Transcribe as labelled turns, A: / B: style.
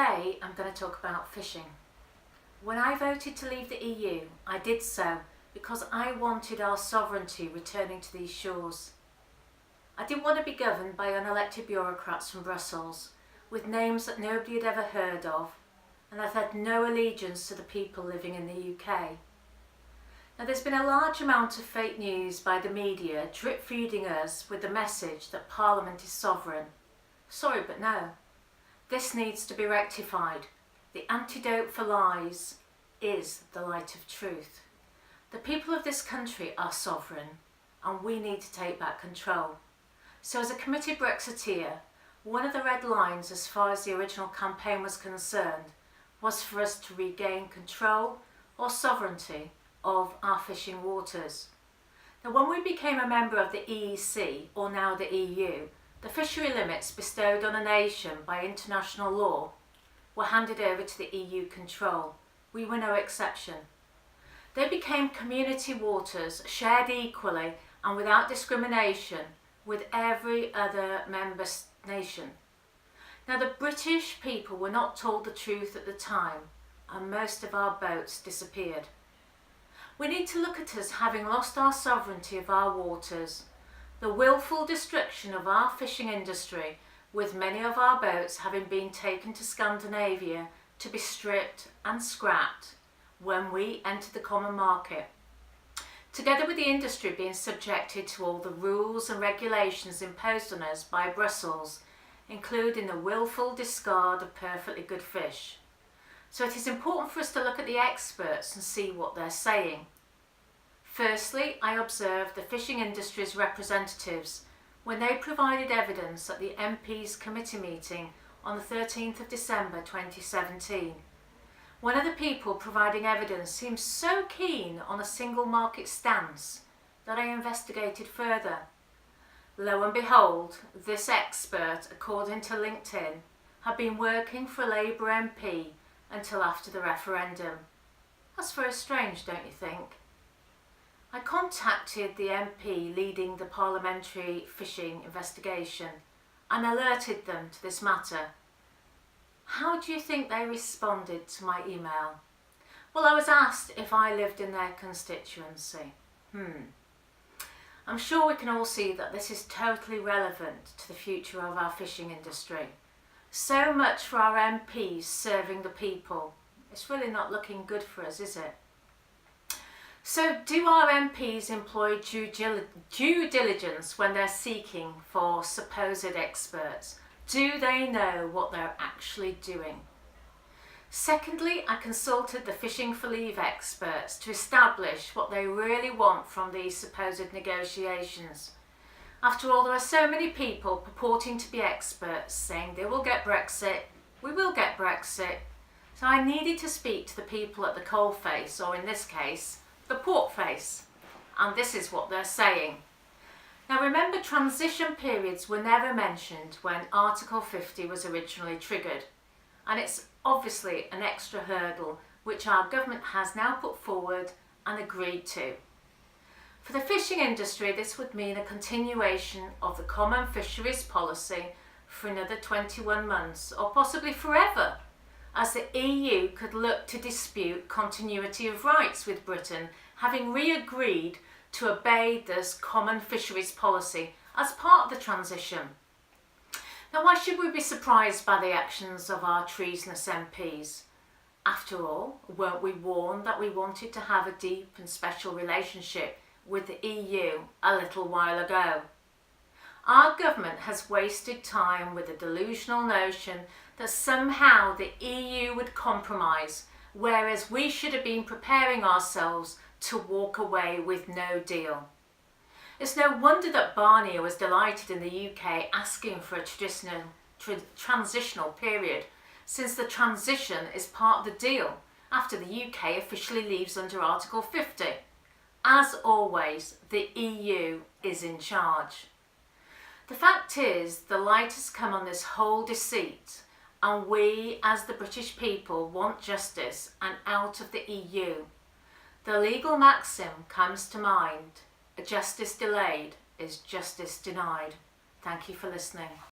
A: Today I'm going to talk about fishing. When I voted to leave the EU, I did so because I wanted our sovereignty returning to these shores. I didn't want to be governed by unelected bureaucrats from Brussels with names that nobody had ever heard of, and I've had no allegiance to the people living in the UK. Now, there's been a large amount of fake news by the media drip feeding us with the message that Parliament is sovereign. Sorry, but no. This needs to be rectified. The antidote for lies is the light of truth. The people of this country are sovereign, and we need to take back control. So as a committed Brexiteer, one of the red lines as far as the original campaign was concerned was for us to regain control or sovereignty of our fishing waters. Now, when we became a member of the EEC, or now the EU, the fishery limits bestowed on a nation by international law were handed over to the EU control. We were no exception. They became community waters, shared equally and without discrimination with every other member nation. Now, the British people were not told the truth at the time, and most of our boats disappeared. We need to look at us having lost our sovereignty of our waters, the willful destruction of our fishing industry, with many of our boats having been taken to Scandinavia to be stripped and scrapped when we entered the common market, together with the industry being subjected to all the rules and regulations imposed on us by Brussels, including the willful discard of perfectly good fish. So it is important for us to look at the experts and see what they're saying. Firstly, I observed the fishing industry's representatives when they provided evidence at the MP's committee meeting on the 13th of December 2017. One of the people providing evidence seemed so keen on a single market stance that I investigated further. Lo and behold, this expert, according to LinkedIn, had been working for a Labour MP until after the referendum. That's very strange, don't you think? I contacted the MP leading the parliamentary fishing investigation and alerted them to this matter. How do you think they responded to my email? Well, I was asked if I lived in their constituency. I'm sure we can all see that this is totally relevant to the future of our fishing industry. So much for our MPs serving the people. It's really not looking good for us, is it? So do our MPs employ due diligence when they're seeking for supposed experts? Do they know what they're actually doing? Secondly, I consulted the Fishing for Leave experts to establish what they really want from these supposed negotiations. After all, there are so many people purporting to be experts saying they will get Brexit, we will get Brexit. So I needed to speak to the people at the coalface, or in this case, the port face. And this is what they're saying. Now remember, transition periods were never mentioned when Article 50 was originally triggered. And it's obviously an extra hurdle which our government has now put forward and agreed to. For the fishing industry, this would mean a continuation of the common fisheries policy for another 21 months or possibly forever, as the EU could look to dispute continuity of rights with Britain, having re-agreed to obey this common fisheries policy as part of the transition. Now, why should we be surprised by the actions of our treasonous MPs? After all, weren't we warned that we wanted to have a deep and special relationship with the EU a little while ago? Our government has wasted time with the delusional notion that somehow the EU would compromise, whereas we should have been preparing ourselves to walk away with no deal. It's no wonder that Barnier was delighted in the UK asking for a transitional period, since the transition is part of the deal after the UK officially leaves under Article 50. As always, the EU is in charge. The fact is, the light has come on this whole deceit, and we as the British people want justice and out of the EU. The legal maxim comes to mind: justice delayed is justice denied. Thank you for listening.